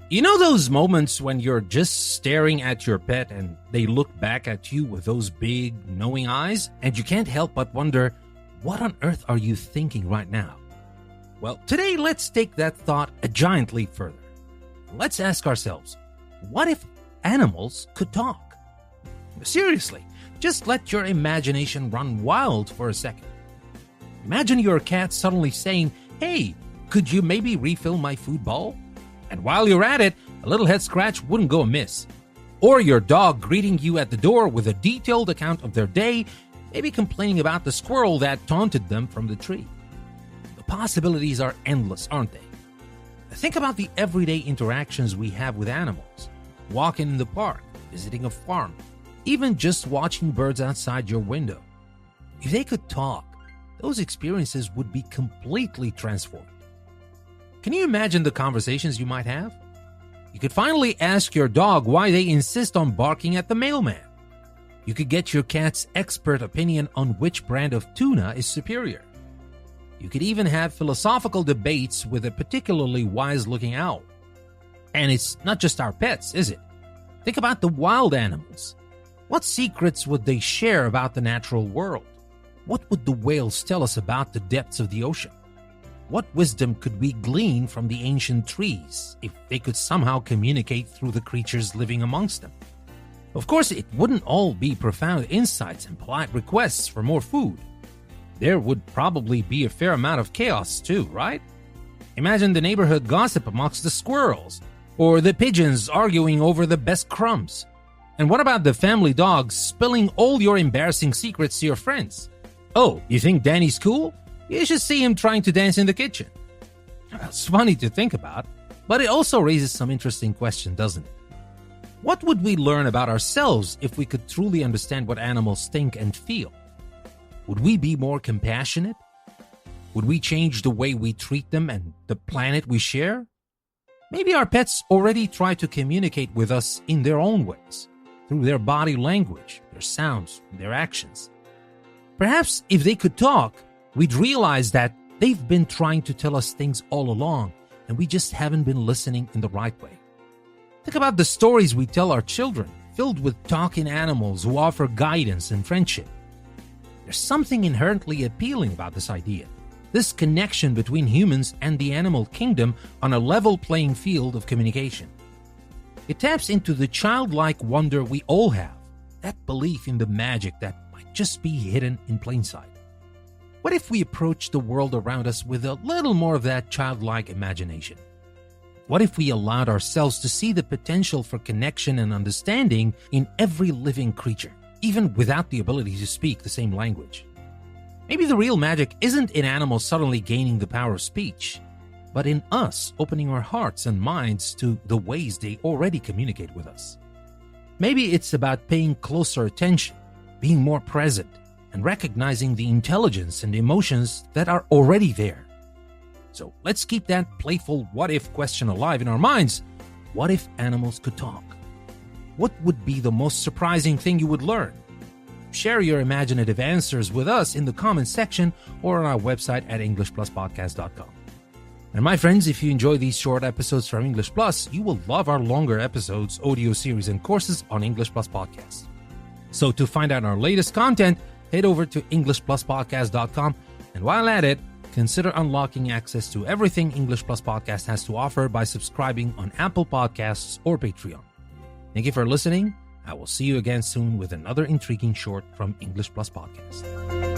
You know those moments when you're just staring at your pet and they look back at you with those big, knowing eyes, and you can't help but wonder, what on earth are you thinking right now? Well, today let's take that thought a giant leap further. Let's ask ourselves, what if animals could talk? Seriously, just let your imagination run wild for a second. Imagine your cat suddenly saying, "Hey, could you maybe refill my food bowl?" And while you're at it, a little head scratch wouldn't go amiss. Or your dog greeting you at the door with a detailed account of their day, maybe complaining about the squirrel that taunted them from the tree. The possibilities are endless, aren't they? Think about the everyday interactions we have with animals. Walking in the park, visiting a farm, even just watching birds outside your window. If they could talk, those experiences would be completely transformed. Can you imagine the conversations you might have? You could finally ask your dog why they insist on barking at the mailman. You could get your cat's expert opinion on which brand of tuna is superior. You could even have philosophical debates with a particularly wise-looking owl. And it's not just our pets, is it? Think about the wild animals. What secrets would they share about the natural world? What would the whales tell us about the depths of the ocean? What wisdom could we glean from the ancient trees if they could somehow communicate through the creatures living amongst them? Of course, it wouldn't all be profound insights and polite requests for more food. There would probably be a fair amount of chaos too, right? Imagine the neighborhood gossip amongst the squirrels, or the pigeons arguing over the best crumbs. And what about the family dog spilling all your embarrassing secrets to your friends? Oh, you think Danny's cool? You should see him trying to dance in the kitchen. It's funny to think about, but it also raises some interesting questions, doesn't it? What would we learn about ourselves if we could truly understand what animals think and feel? Would we be more compassionate? Would we change the way we treat them and the planet we share? Maybe our pets already try to communicate with us in their own ways, through their body language, their sounds, and their actions. Perhaps if they could talk, we'd realize that they've been trying to tell us things all along, and we just haven't been listening in the right way. Think about the stories we tell our children, filled with talking animals who offer guidance and friendship. There's something inherently appealing about this idea, this connection between humans and the animal kingdom on a level playing field of communication. It taps into the childlike wonder we all have, that belief in the magic that might just be hidden in plain sight. What if we approach the world around us with a little more of that childlike imagination? What if we allowed ourselves to see the potential for connection and understanding in every living creature, even without the ability to speak the same language? Maybe the real magic isn't in animals suddenly gaining the power of speech, but in us opening our hearts and minds to the ways they already communicate with us. Maybe it's about paying closer attention, being more present, and recognizing the intelligence and emotions that are already there. So let's keep that playful what-if question alive in our minds. What if animals could talk? What would be the most surprising thing you would learn? Share your imaginative answers with us in the comments section or on our website at EnglishPlusPodcast.com. And my friends, if you enjoy these short episodes from English Plus, you will love our longer episodes, audio series, and courses on English Plus Podcast. So to find out our latest content, head over to EnglishPlusPodcast.com, and while at it, consider unlocking access to everything English Plus Podcast has to offer by subscribing on Apple Podcasts or Patreon. Thank you for listening. I will see you again soon with another intriguing short from English Plus Podcast.